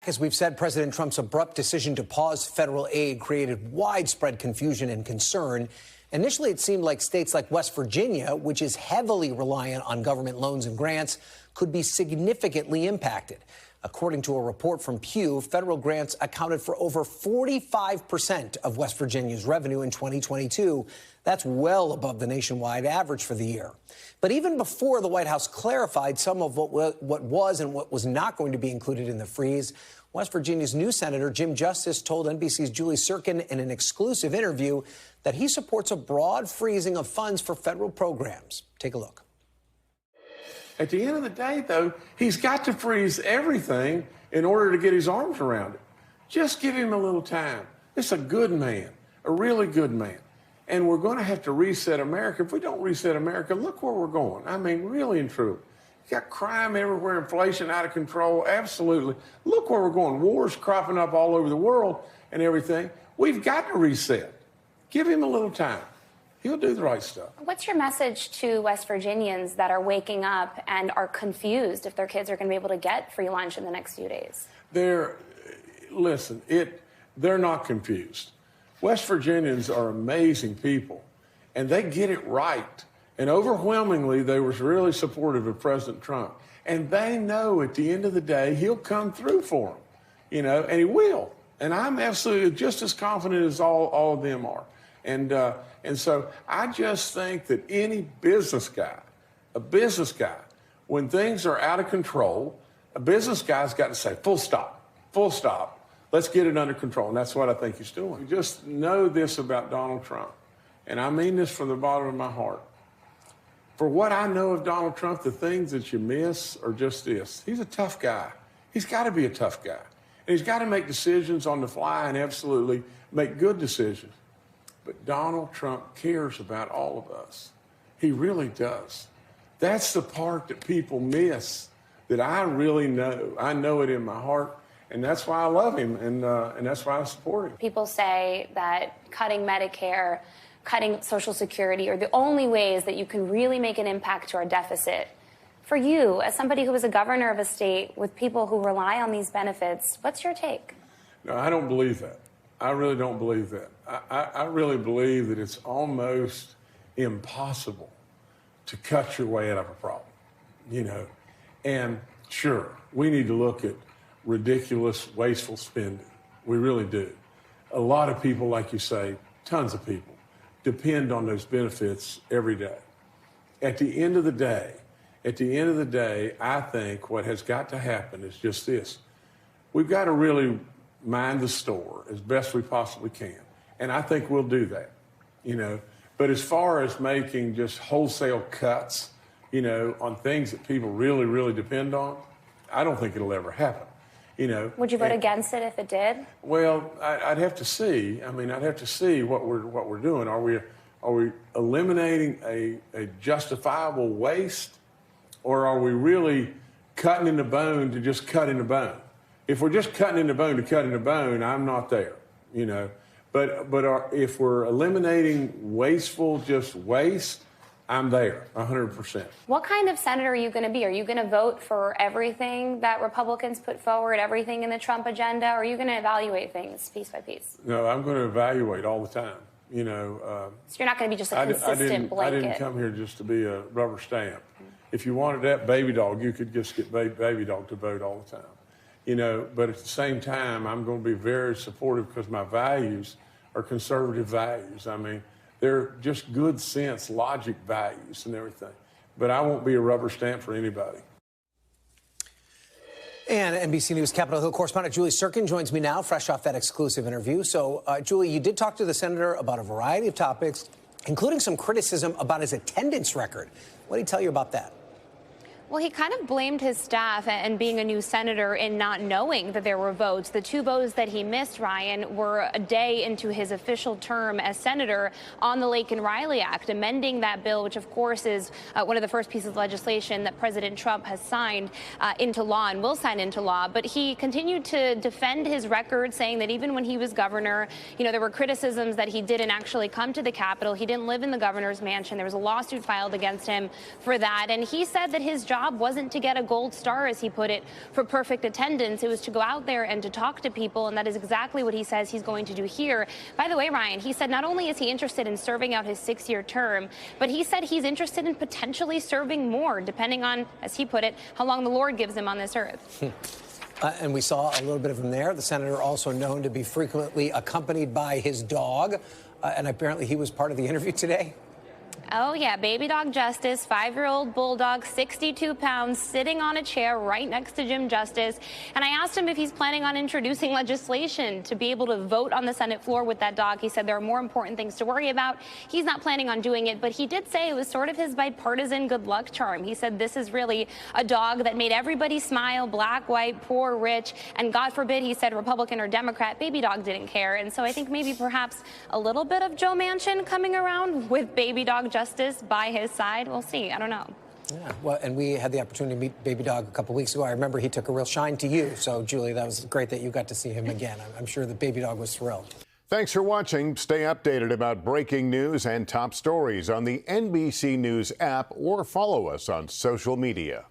As we've said, President Trump's abrupt decision to pause federal aid created widespread confusion and concern. Initially, it seemed like states like West Virginia, which is heavily reliant on government loans and grants, could be significantly impacted. According to a report from Pew, federal grants accounted for over 45% of West Virginia's revenue in 2022. That's well above the nationwide average for the year. But even before the White House clarified some of what was and what was not going to be included in the freeze, West Virginia's new Senator Jim Justice told NBC's Julie Tsirkin in an exclusive interview that he supports a broad freezing of funds for federal programs. Take a look. At the end of the day, though, he's got to freeze everything in order to get his arms around it. Just give him a little time. It's a good man, a really good man. And we're going to have to reset America. If we don't reset America, look where we're going. I mean, really and truly. You got crime everywhere, inflation out of control. Absolutely. Look where we're going. Wars cropping up all over the world and everything. We've got to reset. Give him a little time. He'll do the right stuff. What's your message to West Virginians that are waking up and are confused if their kids are going to be able to get free lunch in the next few days? They're not confused. West Virginians are amazing people, and they get it right. And overwhelmingly, they were really supportive of President Trump. And they know at the end of the day, he'll come through for them, and he will. And I'm absolutely just as confident as all of them are. And so I just think that any business guy, when things are out of control, a business guy's got to say, full stop, let's get it under control. And that's what I think he's doing. You just know this about Donald Trump, and I mean this from the bottom of my heart. For what I know of Donald Trump, the things that you miss are just this. He's a tough guy. He's got to be a tough guy. And he's got to make decisions on the fly and absolutely make good decisions. But Donald Trump cares about all of us. He really does. That's the part that people miss that I really know. I know it in my heart, and that's why I love him, and that's why I support him. People say that cutting Medicare, cutting Social Security are the only ways that you can really make an impact to our deficit. For you, as somebody who is a governor of a state with people who rely on these benefits, what's your take? No, I don't believe that. I really don't believe that. I really believe that it's almost impossible to cut your way out of a problem, And sure, we need to look at ridiculous, wasteful spending. We really do. A lot of people, like you say, tons of people, depend on those benefits every day. At the end of the day, I think what has got to happen is just this. We've got to really mind the store as best we possibly can. And I think we'll do that, But as far as making just wholesale cuts, on things that people really, really depend on, I don't think it'll ever happen, Would you vote against it if it did? Well, I'd have to see. I'd have to see what we're doing. Are we eliminating a justifiable waste, or are we really cutting in the bone to just cut in the bone? If we're just cutting in the bone to cut in the bone, I'm not there, But if we're eliminating wasteful just waste, I'm there 100%. What kind of senator are you going to be? Are you going to vote for everything that Republicans put forward, everything in the Trump agenda, or are you going to evaluate things piece by piece? No, I'm going to evaluate all the time. So you're not going to be just a consistent blanket. I didn't come here just to be a rubber stamp. If you wanted that baby dog, you could just get baby dog to vote all the time. But at the same time, I'm going to be very supportive because my values are conservative values. They're just good sense, logic values and everything. But I won't be a rubber stamp for anybody. And NBC News Capitol Hill correspondent Julie Tsirkin joins me now, fresh off that exclusive interview. So, Julie, you did talk to the senator about a variety of topics, including some criticism about his attendance record. What did he tell you about that? Well, he kind of blamed his staff and being a new senator in not knowing that there were votes. The two votes that he missed, Ryan, were a day into his official term as senator on the Laken Riley Act, amending that bill, which, of course, is one of the first pieces of legislation that President Trump has signed into law and will sign into law. But he continued to defend his record, saying that even when he was governor, there were criticisms that he didn't actually come to the Capitol. He didn't live in the governor's mansion. There was a lawsuit filed against him for that. And he said that his job job wasn't to get a gold star, as he put it, for perfect attendance. It was to go out there and to talk to people, and that is exactly what he says he's going to do here. By the way, Ryan, he said not only is he interested in serving out his 6-year term, but he said he's interested in potentially serving more, depending on, as he put it, how long the Lord gives him on this earth. And we saw a little bit of him there. The senator also known to be frequently accompanied by his dog. And apparently he was part of the interview today. Oh, yeah. Baby dog Justice, 5-year-old bulldog, 62 pounds, sitting on a chair right next to Jim Justice. And I asked him if he's planning on introducing legislation to be able to vote on the Senate floor with that dog. He said there are more important things to worry about. He's not planning on doing it, but he did say it was sort of his bipartisan good luck charm. He said this is really a dog that made everybody smile, black, white, poor, rich, and God forbid, he said, Republican or Democrat, baby dog didn't care. And so I think maybe perhaps a little bit of Joe Manchin coming around with baby dog Justice by his side. We'll see. I don't know. Yeah, well, and we had the opportunity to meet Baby Dog a couple weeks ago. I remember he took a real shine to you. So, Julie, that was great that you got to see him again. I'm sure the Baby Dog was thrilled. Thanks for watching. Stay updated about breaking news and top stories on the NBC News app or follow us on social media.